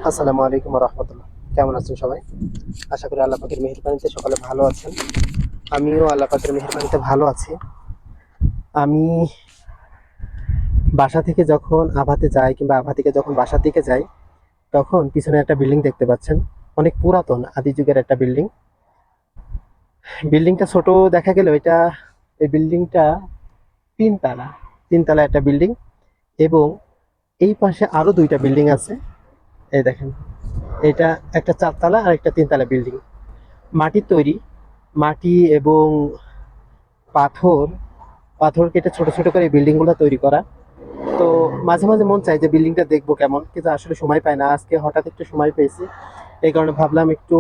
আসসালামু আলাইকুম রহমতুল্লাহ। কেমন আছেন সবাই? আশা করি আল্লাহ পাকের মেহেরবানিতে সকলে ভালো আছেন। আমিও আল্লাহ পাকের মেহেরবানিতে ভালো আছি। আমি বাসা থেকে যখন আভাতে যাই কিংবা আভা থেকে যখন বাসার দিকে যাই, তখন পিছনে একটা বিল্ডিং দেখতে পাচ্ছেন। অনেক পুরাতন আদি যুগের একটা বিল্ডিং। বিল্ডিংটা ছোট দেখা গেলেও এই বিল্ডিংটা তিনতলা। তিনতলা একটা বিল্ডিং, এবং এই পাশে আরো দুইটা বিল্ডিং আছে। এই দেখেন, এটা একটা চারতলা আর একটা তিনতলা বিল্ডিং। মাটির তৈরি, মাটি এবং পাথর পাথর কেটে ছোট ছোট করে বিল্ডিং গুলো তৈরি করা। তো মাঝে মাঝে মন চায় যে বিল্ডিংটা দেখবো কেমন, কিন্তু আসলে সময় পাই না। আজকে হঠাৎ একটু সময় পেয়েছি, এই কারণে ভাবলাম একটু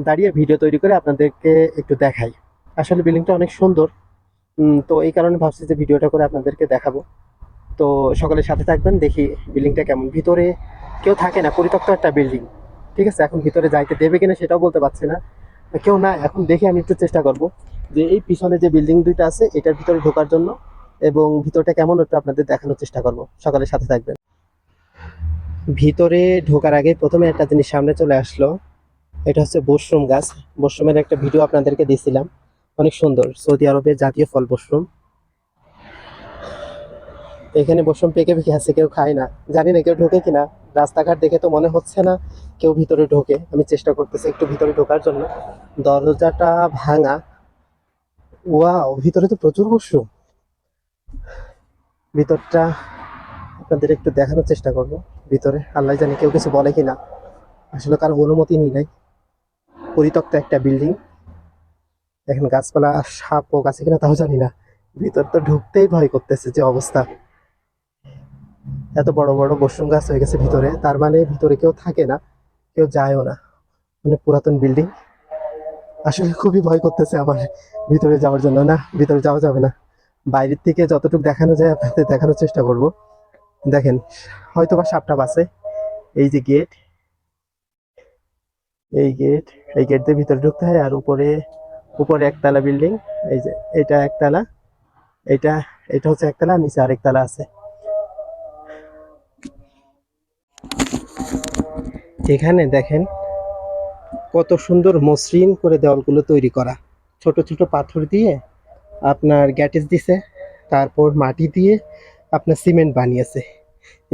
দাঁড়িয়ে ভিডিও তৈরি করে আপনাদেরকে একটু দেখাই। আসলে বিল্ডিংটা অনেক সুন্দর। তো এই কারণে ভাবছি যে ভিডিওটা করে আপনাদেরকে দেখাবো। তো সকলের সাথে থাকবেন, দেখি বিল্ডিংটা কেমন। ভিতরে কেউ থাকে না, পরিত্যক্ত একটা বিল্ডিং। ঠিক আছে, এখন ভিতরে যাইতে দেবে কিনা সেটাও বলতে পারছি না। কেউ না, এখন দেখে আমি একটু চেষ্টা করব যে এই পিছনে যে বিল্ডিং দুইটা আছে এটার ভিতরে ঢোকার জন্য, এবং ভিতরটা কেমন একটু আপনাদের দেখানোর চেষ্টা করব। সকালের সাথে থাকবেন। ভিতরে ঢোকার আগে প্রথমে একটা জিনিস সামনে চলে আসলো। এটা হচ্ছে বশরুম গাছ। বশরুমের একটা ভিডিও আপনাদেরকে দিয়েছিলাম, অনেক সুন্দর। সৌদি আরবের জাতীয় ফল বশরুম। এখানে বসুন, পেকে পেকে আছে, কেউ খায় না। জানি না কেউ ঢোকে কিনা। রাস্তাঘাট দেখে তো মনে হচ্ছে না কেউ ভিতরে ঢোকে। আমি চেষ্টা করতেছি একটু ভিতরে ঢোকার জন্য। দরজাটা ভাঙা। ওয়াও, ভিতরে তো প্রচুর মশরুম। ভিতরটা আপনাদের একটু দেখানোর চেষ্টা করব। ভিতরে আল্লাহ জানি কেউ কিছু বলে কিনা, আসলে কারো অনুমতি নিই নাই। পরিত্যক্ত একটা বিল্ডিং। দেখেন গাছপালা, সাপ ও আছে কিনা তাও জানি না। ভিতর তো ঢুকতেই ভয় করতেছে, যে অবস্থা। এত বড় বড় বসুন গাছ হয়ে গেছে ভিতরে, তার মানে ভিতরে কেউ থাকে না, কেউ যায়ও না। অনেক পুরাতন বিল্ডিং। আসলে খুবই ভয় করতেছে আমার ভিতরে যাওয়ার জন্য। না, ভিতরে যাওয়া যাবে না। বাইরের থেকে যতটুকু দেখানো যায় আপনাদের দেখানোর চেষ্টা করব। দেখেন, হয়তো বা সাপটা বাসে। এই যে গেট, এই গেট, এই গেট দিয়ে ভিতরে ঢুকতে হয়। আর উপরে, উপরে একতলা বিল্ডিং। এই যে এটা একতলা, এটা এটা হচ্ছে একতলা, নিচে আরেকতলা আছে। এখানে দেখেন কত সুন্দর মসৃণ করে দেওয়ালগুলো তৈরি করা। ছোট ছোট পাথর দিয়ে আপনার গ্যাটিস দিছে, তারপর মাটি দিয়ে আপনার সিমেন্ট বানিয়েছে।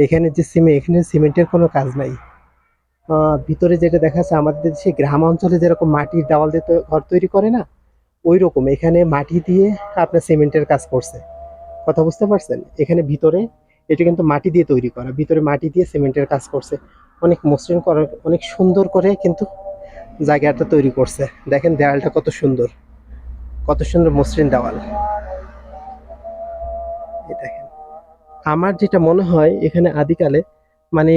এখানে যে সিমেন্ট, এখানে সিমেন্টের কোনো কাজ নাই। ভিতরে যেটা দেখা যাচ্ছে, আমাদের দেশে গ্রাম অঞ্চলে যেরকম মাটির দেওয়াল দিয়ে ঘর তৈরি করে না, ওই রকম এখানে মাটি দিয়ে আপনার সিমেন্টের কাজ করছে। কথা বুঝতে পারছেন? এখানে ভিতরে এটা কিন্তু মাটি দিয়ে তৈরি করা, ভিতরে মাটি দিয়ে সিমেন্টের কাজ করছে। অনেক মসৃণ করা, অনেক সুন্দর করে কিন্তু জায়গাটা তৈরি করছে। দেখেন দেওয়ালটা কত সুন্দর, কত সুন্দর মসৃণ দেওয়াল। এই দেখেন, আমার যেটা মনে হয় এখানে আদিকালে, মানে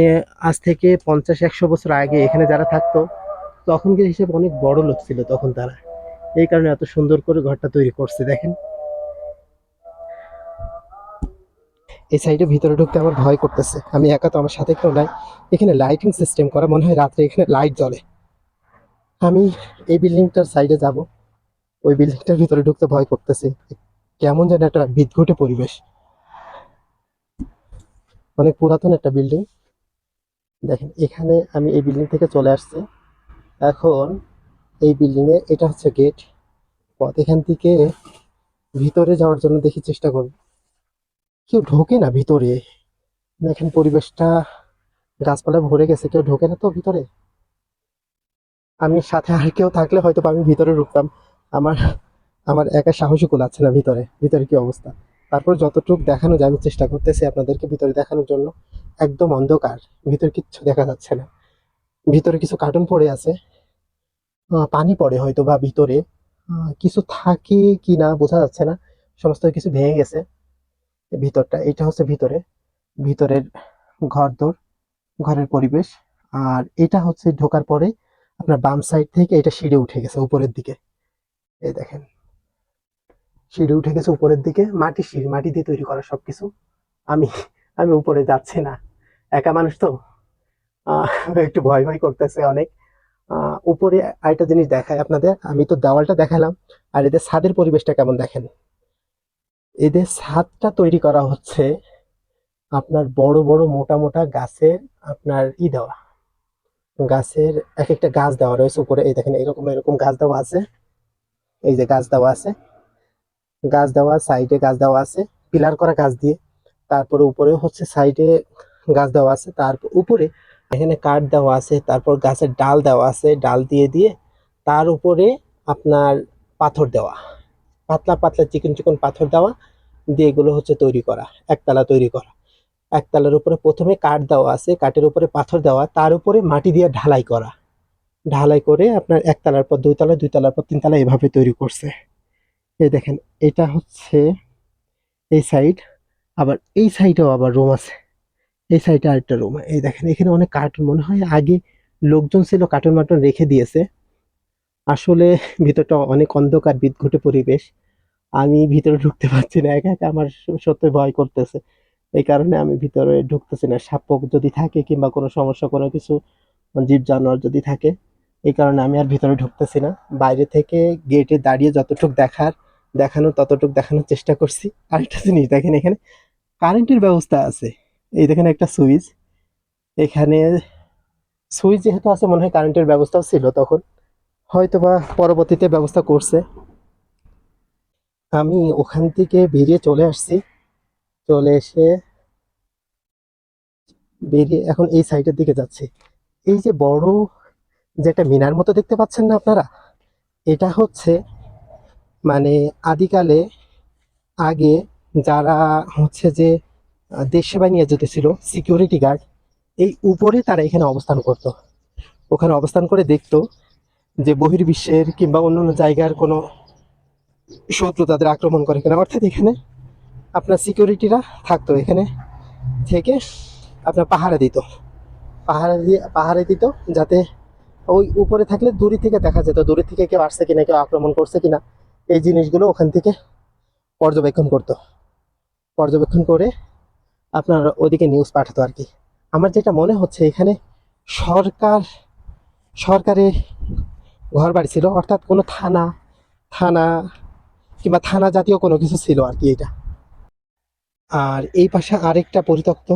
আজ থেকে 50-100 বছর আগে এখানে যারা থাকতো, তখনকার হিসেবে অনেক বড় লোক ছিল তখন তারা। এই কারণে এত সুন্দর করে ঘরটা তৈরি করছে। দেখেন, এই সাইডে ভিতরে ঢুকতে আমার ভয় করতেছে। আমি একা তো, আমার সাথে কেউ নাই। এখানে লাইটিং সিস্টেম করা, মনে হয় রাত্রে এখানে লাইট জ্বলে। আমি এই বিল্ডিংটার সাইডে যাব, ওই বিল্ডিংটার ভিতরে ঢুকতে ভয় করতেছে। কেমন যেন একটা বিদঘুটে পরিবেশ। অনেক পুরাতন একটা বিল্ডিং। দেখেন, এখানে আমি এই বিল্ডিং থেকে চলে আসছি। এখন এই বিল্ডিং এ এটা হচ্ছে গেট, পথ। এখান থেকে ভিতরে যাওয়ার জন্য দেখি চেষ্টা করব। কেউ ঢোকে না ভিতরে। দেখেন পরিবেশটা গাছপালা ভরে গেছে, কেউ ঢোকে না তো ভিতরে। আমি সাথে আর কেউ থাকলে হয়তো বা আমি ভিতরে ঢুকতাম। আমার আমার একা সাহসী কুলাচ্ছে না। ভিতরে ভিতরে কি অবস্থা। তারপর যতটুকু দেখানো যায় আমি চেষ্টা করতেছি আপনাদেরকে ভিতরে দেখানোর জন্য। একদম অন্ধকার, ভিতরে কিচ্ছু দেখা যাচ্ছে না। ভিতরে কিছু কার্টুন পড়ে আছে। পানি পড়ে হয়তো বা ভিতরে। কিছু থাকে কি না বোঝা যাচ্ছে না। সমস্ত কিছু ভেঙে গেছে ভিতরটা। এটা হচ্ছে ভিতরে, ভিতরের ঘরদোর, ঘরের পরিবেশ। আর এটা হচ্ছে ঢোকার পরে আপনার বাম সাইড থেকে এটা সিঁড়ে উঠে গেছে উপরের দিকে। এই দেখেন, সিঁড়ি উঠে গেছে উপরের দিকে। মাটির সিঁড়ি, মাটি দিয়ে তৈরি করা সবকিছু। আমি আমি উপরে যাচ্ছি না, একা মানুষ তো। আহ, একটু ভয় ভয় করতেছে অনেক। উপরে আরেকটা জিনিস দেখায় আপনাদের। আমি তো দেওয়ালটা দেখালাম, আর এদের ছাদের পরিবেশটা কেমন দেখেন। এদের ছাদটা তৈরি করা হচ্ছে আপনার বড় বড় মোটা মোটা গাছের আপনার দেওয়া। গাছের এক একটা গাছ দেওয়া রয়েছে উপরে, এই দেখেন এরকম এরকম গাছ দেওয়া আছে, এই যে গাছ দেওয়া আছে, গাছ দেওয়া সাইডে গাছ দেওয়া আছে পিলার করা গাছ দিয়ে। তারপরে উপরে হচ্ছে সাইডে গাছ দেওয়া আছে, তার উপরে এখানে কাঠ দেওয়া আছে, তারপর গাছের ডাল দেওয়া আছে, ডাল দিয়ে দিয়ে তার উপরে আপনার পাথর দেওয়া, পাতলা পাতলা চিকন চিকন পাথর দেওয়া দিয়ে এগুলো হচ্ছে তৈরি করা, একতলা তৈরি করা। একতলার উপরে প্রথমে কাঠ দেওয়া আছে, কাঠের উপরে পাথর দেওয়া, তার উপরে মাটি দিয়ে ঢালাই করা, ঢালাই করে আপনার একতলার পর দুইতলা, দুইতলার পর তিনতলা এভাবে তৈরি করছে। এই দেখেন এটা হচ্ছে এই সাইড, আবার এই সাইডেও আবার রুম আছে, এই সাইডে আরেকটা রুম। এই দেখেন এখানে অনেক কার্টুন, মনে হয় আগে লোকজন ছিল কার্টুন মার্টুন রেখে দিয়েছে। আসলে ভিতরটা অনেক অন্ধকার বিদঘুটে পরিবেশ, আমি ভিতরে ঢুকতে পারছি না, একা একা আমার সত্যি ভয় করতেছে। এই কারণে আমি ভিতরে ঢুকতেছি না, সাপ যদি থাকে কিংবা কোনো সমস্যা কোনো কিছু জীব জানোয়ার যদি থাকে, এই কারণে আমি আর ভিতরে ঢুকতেছি না। বাইরে থেকে গেটে দাঁড়িয়ে যতটুক দেখানো ততটুক দেখানোর চেষ্টা করছি। আরেকটা জিনিস দেখেন, এখানে কারেন্টের ব্যবস্থা আছে, এই দেখেন একটা সুইচ, এখানে সুইচ যেহেতু আছে মনে হয় কারেন্টের ব্যবস্থাও ছিল তখন, হয়তো বা পরবর্তীতে ব্যবস্থা করছে। আমি ওখান থেকে বেরিয়ে চলে আসছি, চলে এসে বেরিয়ে এখন এই সাইডের দিকে যাচ্ছি। এই যে বড় যে একটা মিনার মতো দেখতে পাচ্ছেন না আপনারা, এটা হচ্ছে মানে আদিকালে আগে যারা হচ্ছে যে দেশ সেবায় নিয়োজিত ছিল সিকিউরিটি গার্ড, এই উপরে তারা এখানে অবস্থান করতো, ওখানে অবস্থান করে দেখতো যে বহির্বিশ্বের কিংবা অন্যান্য জায়গার কোনো শত্রু তাদের আক্রমণ করে কিনা। অর্থাৎ এখানে আপনার সিকিউরিটিরা থাকতো এখানে থেকে আপনার পাহারা দিত, পাহারা দিত যাতে ওই উপরে থাকলে দূরে থেকে দেখা যেত, দূরে থেকে কেউ আসছে কিনা, কেউ আক্রমণ করছে কিনা, এই জিনিসগুলো ওখান থেকে পর্যবেক্ষণ করতো, পর্যবেক্ষণ করে আপনার ওদিকে নিউজ পাঠাতো আর কি। আমার যেটা মনে হচ্ছে এখানে সরকার সরকারের ঘর বাড়ি ছিল, অর্থাৎ কোনো থানা থানা কিংবা থানা জাতীয় কোনো কিছু ছিল আর কি এটা। আর এই পাশে আরেকটা পরিত্যক্ত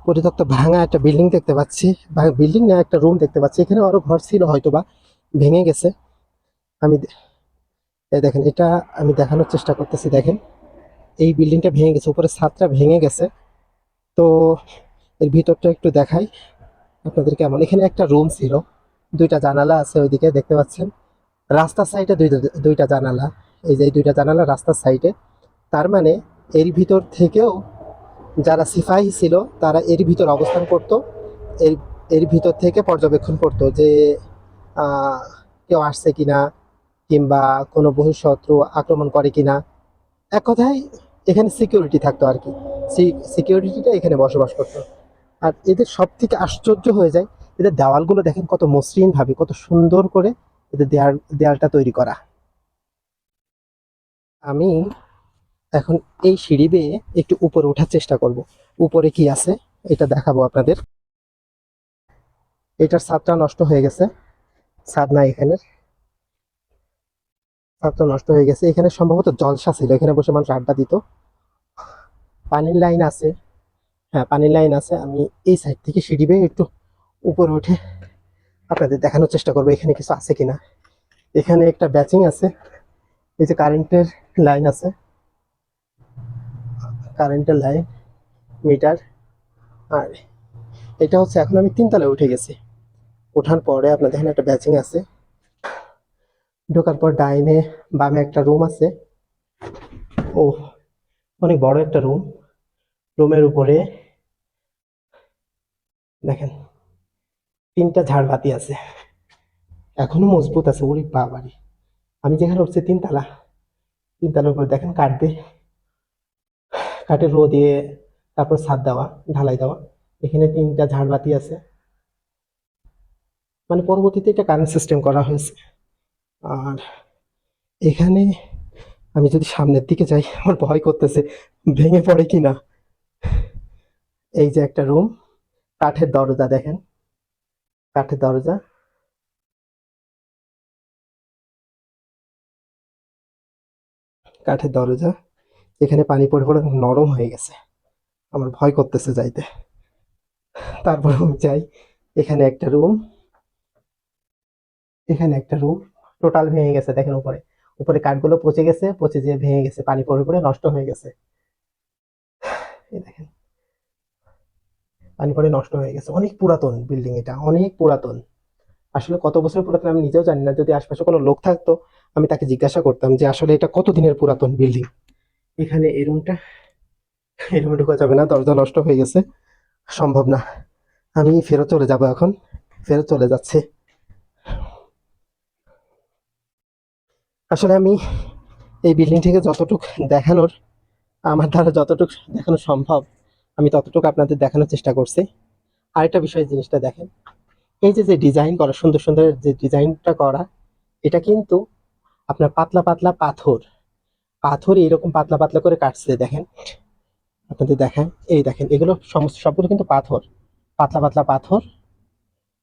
পরিত্যক্ত ভাঙা একটা বিল্ডিং দেখতে পাচ্ছি, বিল্ডিং না একটা রুম দেখতে পাচ্ছি, এখানে আরো ঘর ছিল হয়তো বা ভেঙে গেছে। আমি এই দেখেন এটা আমি দেখানোর চেষ্টা করতেছি, দেখেন এই বিল্ডিংটা ভেঙে গেছে, উপরে ছাদটা ভেঙে গেছে। তো এর ভিতরটা একটু দেখাই আপনাদের কেমন। এখানে একটা রুম ছিল, দুইটা জানালা আছে ওইদিকে দেখতে পাচ্ছেন, রাস্তার সাইডে দুইটা দুইটা জানালা, এই যে এই দুইটা জানালা রাস্তার সাইডে। তার মানে এর ভিতর থেকেও যারা সিপাহী ছিল তারা এর ভিতর অবস্থান করত, এর এর ভিতর থেকে পর্যবেক্ষণ করত যে আহ, কেউ আসছে কিনা কিংবা কোনো বহিঃশত্রু আক্রমণ করে কিনা। এক কথায় এখানে সিকিউরিটি থাকতো আর কি, সিকিউরিটিটা এখানে বসবাস করতো। আর এদের সব থেকে আশ্চর্য হয়ে যায়, এদের দেওয়ালগুলো দেখেন কত মসৃণ ভাবে, কত সুন্দর করে এদের দেয়ালটা তৈরি করা। আমি এখন এই সিঁড়ি বেয়ে একটু উপরে ওঠার চেষ্টা করব, উপরে কি আছে এটা দেখাবো আপনাদের। এটার ছাদটা নষ্ট হয়ে গেছে, ছাদ নাই এখানে, ছাদটা নষ্ট হয়ে গেছে। এখানে সম্ভবত জলসা ছিল, এখানে বসে মানুষ আড্ডা দিত। পানির লাইন আছে, হ্যাঁ পানির লাইন আছে। আমি এই সাইড থেকে সিঁড়ি বেয়ে একটু উপরে উঠে আপনাদের দেখানোর চেষ্টা করবো এখানে কিছু আছে কিনা। এখানে একটা ব্যাচিং আছে, এই যে কারেন্টের লাইন আছে, কারেন্টের লাইন, মিটার। আর এটা হচ্ছে এখন আমি তিনতলায় উঠে গেছি, ওঠার পরে আপনাদের এখানে একটা ব্যাচিং আছে, ঢোকার পর ডাইনে বামে একটা রুম আছে। ও অনেক বড় একটা রুম, রুমের উপরে দেখেন তিনটা ঝাড়বাতি আছে, এখনো মজবুত আছে। ওরে বাবারে, আমি যেখানে উঠছি তিনতলা, তিনতলার উপরে দেখেন কাঠ দিয়ে, কাঠের রো দিয়ে তারপর ছাদ দেওয়া, ঢালাই দেওয়া। এখানে তিনটা ঝাড়বাতি আছে, মানে পরবর্তীতে এটা কারেন্ট সিস্টেম করা হয়েছে। আর এখানে আমি যদি সামনের দিকে যাই আমার ভয় করতেছে ভেঙে পড়ে কিনা। এই যে একটা রুম, কাঠের দরজা দেখেন, কাঠের দরজা, কাঠের দরজা। এখানে পানি পড়ে পড়ে নরম হয়ে গেছে, আমার ভয় করতেছে যাইতে। তারপর আমি যাই, এখানে একটা রুম, এখানে একটা রুম টোটাল ভেঙে গেছে। দেখেন উপরে উপরে কাঠগুলো পচে গেছে, পচে যেয়ে ভেঙে গেছে, পানি পড়ে পড়ে নষ্ট হয়ে গেছে। এই দেখেন পানি পড়ে নষ্ট হয়ে গেছে। অনেক পুরাতন বিল্ডিং, এটা অনেক পুরাতন। আসলে কত বছর পুরাতন আমি নিজেও জানি না। যদি আশপাশে কোনো লোক থাকতো আমি তাকে জিজ্ঞাসা করতাম যে আসলে এটা কত দিনের পুরাতন বিল্ডিং। এখানে এই রুমটা, এই রুমে ঢোকা যাবে না, দরজা নষ্ট হয়ে গেছে, সম্ভব না। আমি ফেরত চলে যাব এখন, ফেরত চলে যাচ্ছে। আসলে আমি এই বিল্ডিং থেকে যতটুক দেখানোর, আমার দ্বারা যতটুকু দেখানো সম্ভব আমি ততটুকু আপনাদের দেখানোর চেষ্টা করছি। আরেকটা বিষয়, জিনিসটা দেখেন, এই যে যে ডিজাইন করা, সুন্দর সুন্দর যে ডিজাইনটা করা, এটা কিন্তু আপনার পাতলা পাতলা পাথর, পাথর এরকম পাতলা পাতলা করে কাটছে। দেখেন আপনাদের দেখান, এই দেখেন এগুলো সমস্ত সবগুলো কিন্তু পাথর, পাতলা পাতলা পাথর,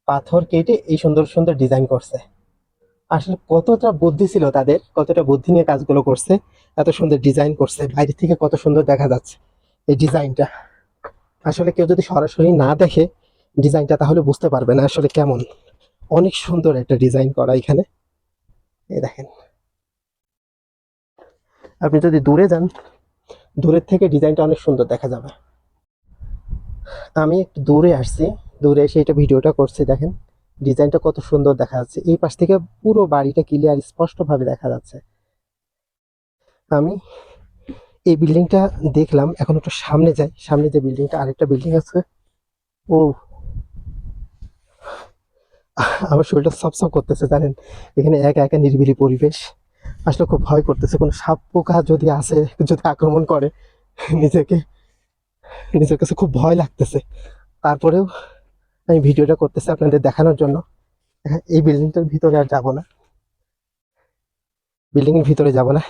পাথর কেটে এই সুন্দর সুন্দর ডিজাইন করছে। আসলে কতটা বুদ্ধি ছিল তাদের, কতটা বুদ্ধি নিয়ে কাজগুলো করছে, এত সুন্দর ডিজাইন করছে। বাইরে থেকে কত সুন্দর দেখা যাচ্ছে এই ডিজাইনটা। আসলে কেউ যদি সরাসরি না দেখে ডিজাইনটা তাহলে বুঝতে পারবে না আসলে কেমন। অনেক সুন্দর একটা ডিজাইন করা এখানে। এই দেখেন, আপনি যদি দূরে যান, দূরের থেকে ডিজাইনটা অনেক সুন্দর দেখা যাবে। আমি একটু দূরে আসছি, দূরে এসে এটা ভিডিওটা করছি। দেখেন ডিজাইনটা কত সুন্দর দেখা যাচ্ছে, এই পাশ থেকে পুরো বাড়িটা ক্লিয়ার স্পষ্টভাবে দেখা যাচ্ছে। আমি এই বিল্ডিংটা দেখলাম, এখন একটু সামনে যাই। সামনে যে বিল্ডিংটা, আরেকটা বিল্ডিং আছে। ও, আমার শরীরটা সপসপ করতেছে জানেন। এখানে একা একা নিরিবিলি পরিবেশ, আসলে খুব ভয় করতেছে। কোনো সাপ পোকা যদি আসে, যদি আক্রমণ করে, নিজেকে, নিজের কাছে খুব ভয় লাগতেছে। তারপরেও আমি ভিডিওটা করতেছি আপনাদের দেখানোর জন্য। হ্যাঁ, এই বিল্ডিংটার ভিতরে আর যাবো না, বিল্ডিং এর ভিতরে যাব না,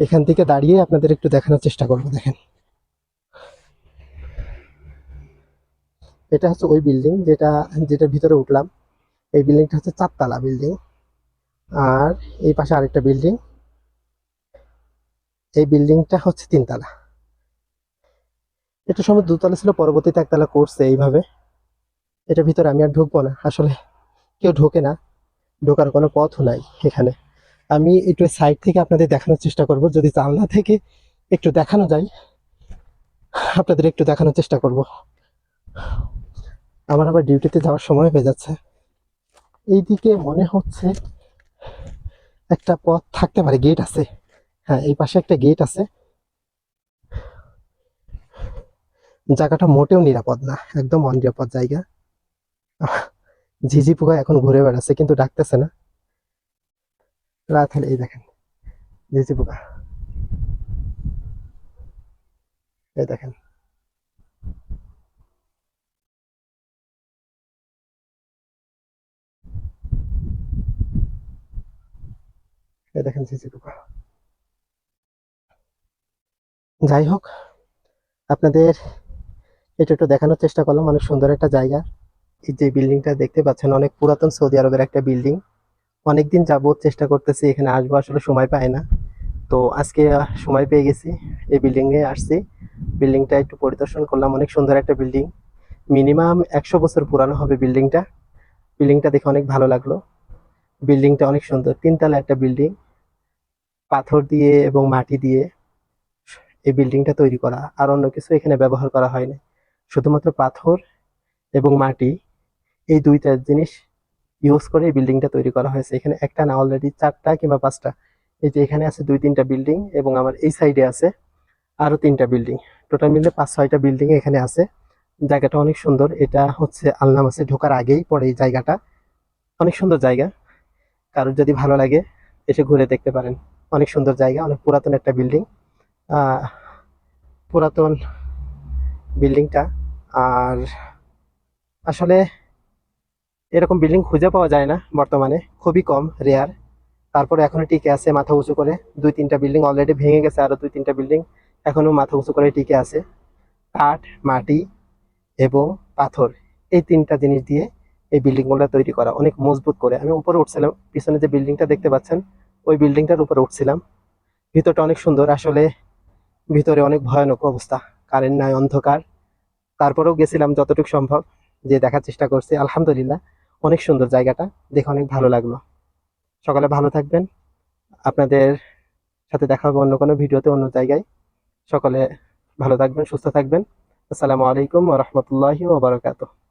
এখান থেকে দাঁড়িয়ে আপনাদের একটু দেখানোর চেষ্টা করবো। দেখেন এটা হচ্ছে ওই বিল্ডিং যেটা, যেটার ভিতরে উঠলাম। এই বিল্ডিংটা হচ্ছে 4 তলা বিল্ডিং। আর এই পাশে আরেকটা বিল্ডিং, এই বিল্ডিংটা হচ্ছে 3 তলা। এটা সময় 2 তলা ছিল, পরবর্তীতে 1 তলা করছে এইভাবে। এটার ভিতরে আমি আর ঢুকবো না, আসলে কেউ ঢোকে না, ঢোকার কোনো পথও নাই এখানে। আমি একটু সাইড থেকে আপনাদের দেখানোর চেষ্টা করব, যদি জানলা থেকে একটু দেখানো যায় আপনাদের একটু দেখানোর চেষ্টা করব। আমার আবার ডিউটিতে যাওয়ার সময় হয়ে যাচ্ছে। এইদিকে মনে হচ্ছে একটা পথ থাকতে পারে, গেট আছে। হ্যাঁ, এই পাশে একটা গেট আছে। জায়গাটা মোটেও নিরাপদ না, একদম অনিরাপদ জায়গা। ঝিঝি পোকা এখন ঘুরে বেড়াচ্ছে কিন্তু ডাকতেছে না। রাত হলে এই দেখেন ঝিঝি পোকা, এই দেখেন। এই দেখেন ঝিঝি পোকা। যাই হোক, আপনাদের এটা একটু দেখানোর চেষ্টা করলাম। অনেক সুন্দর একটা জায়গা। এই যে বিল্ডিংটা দেখতে পাচ্ছেন, অনেক পুরাতন সৌদি আরবের একটা বিল্ডিং। অনেকদিন যাবত চেষ্টা করতেছি এখানে আসবো, আসলে সময় পাই না। তো আজকে সময় পেয়ে গেছি, এই বিল্ডিং এ আসছি। বিল্ডিংটা একটু পরিদর্শন করলাম, অনেক সুন্দর একটা বিল্ডিং। মিনিমাম 100 বছর পুরানো হবে বিল্ডিংটা। বিল্ডিংটা দেখে অনেক ভালো লাগলো। বিল্ডিংটা অনেক সুন্দর, 3 তলা একটা বিল্ডিং, পাথর দিয়ে এবং মাটি দিয়ে এই বিল্ডিংটা তৈরি করা। আর অন্য কিছু এখানে ব্যবহার করা হয়নি, শুধুমাত্র পাথর এবং মাটি, এই দুইটা জিনিস ইউজ করে এই বিল্ডিংটা তৈরি করা হয়েছে। এখানে একটা না, অলরেডি 4টা কিংবা 5টা। এই যে এখানে আছে 2-3টা বিল্ডিং, এবং আমার এই সাইডে আছে আরো 3টা বিল্ডিং। টোটাল মিলে 5-6টা বিল্ডিং এখানে আছে। জায়গাটা অনেক সুন্দর। এটা হচ্ছে আলনামাসে ঢোকার আগেই পড়ে এই জায়গাটা। অনেক সুন্দর জায়গা, কারোর যদি ভালো লাগে এসে ঘুরে দেখতে পারেন। অনেক সুন্দর জায়গা, অনেক পুরাতন একটা বিল্ডিং। আহ পুরাতন বিল্ডিংটা। আর আসলে এরকম বিল্ডিং খুঁজে পাওয়া যায় না বর্তমানে, খুবই কম, রেয়ার। তারপরে এখনো টিকে আছে মাথা উঁচু করে। 2-3টা বিল্ডিং অলরেডি ভেঙে গেছে, আরো 2-3টা বিল্ডিং এখনো মাথা উঁচু করে টিকে আছে। কাঠ, মাটি এবং পাথর, এই 3টা জিনিস দিয়ে এই বিল্ডিং গুলো তৈরি করা, অনেক মজবুত করে। আমি উপরে উঠছিলাম, পিছনে যে বিল্ডিংটা দেখতে পাচ্ছেন ওই বিল্ডিংটার উপরে উঠছিলাম। ভিতরটা অনেক সুন্দর আসলে, ভিতরে অনেক ভয়ানক অবস্থা, কারেন্ট নাই, অন্ধকার। তারপরেও গেছিলাম যতটুকু সম্ভব। যে দেখার চেষ্টা করছি। আলহামদুলিল্লাহ, অনেক সুন্দর জায়গাটা, দেখে অনেক ভালো লাগলো। সকলে ভালো থাকবেন। আপনাদের সাথে দেখা হবে অন্য কোনো ভিডিওতে, অন্য জায়গায়। সকলে ভালো থাকবেন, সুস্থ থাকবেন। আসসালামু আলাইকুম ওয়া রাহমাতুল্লাহি ওয়া বারাকাতুহু।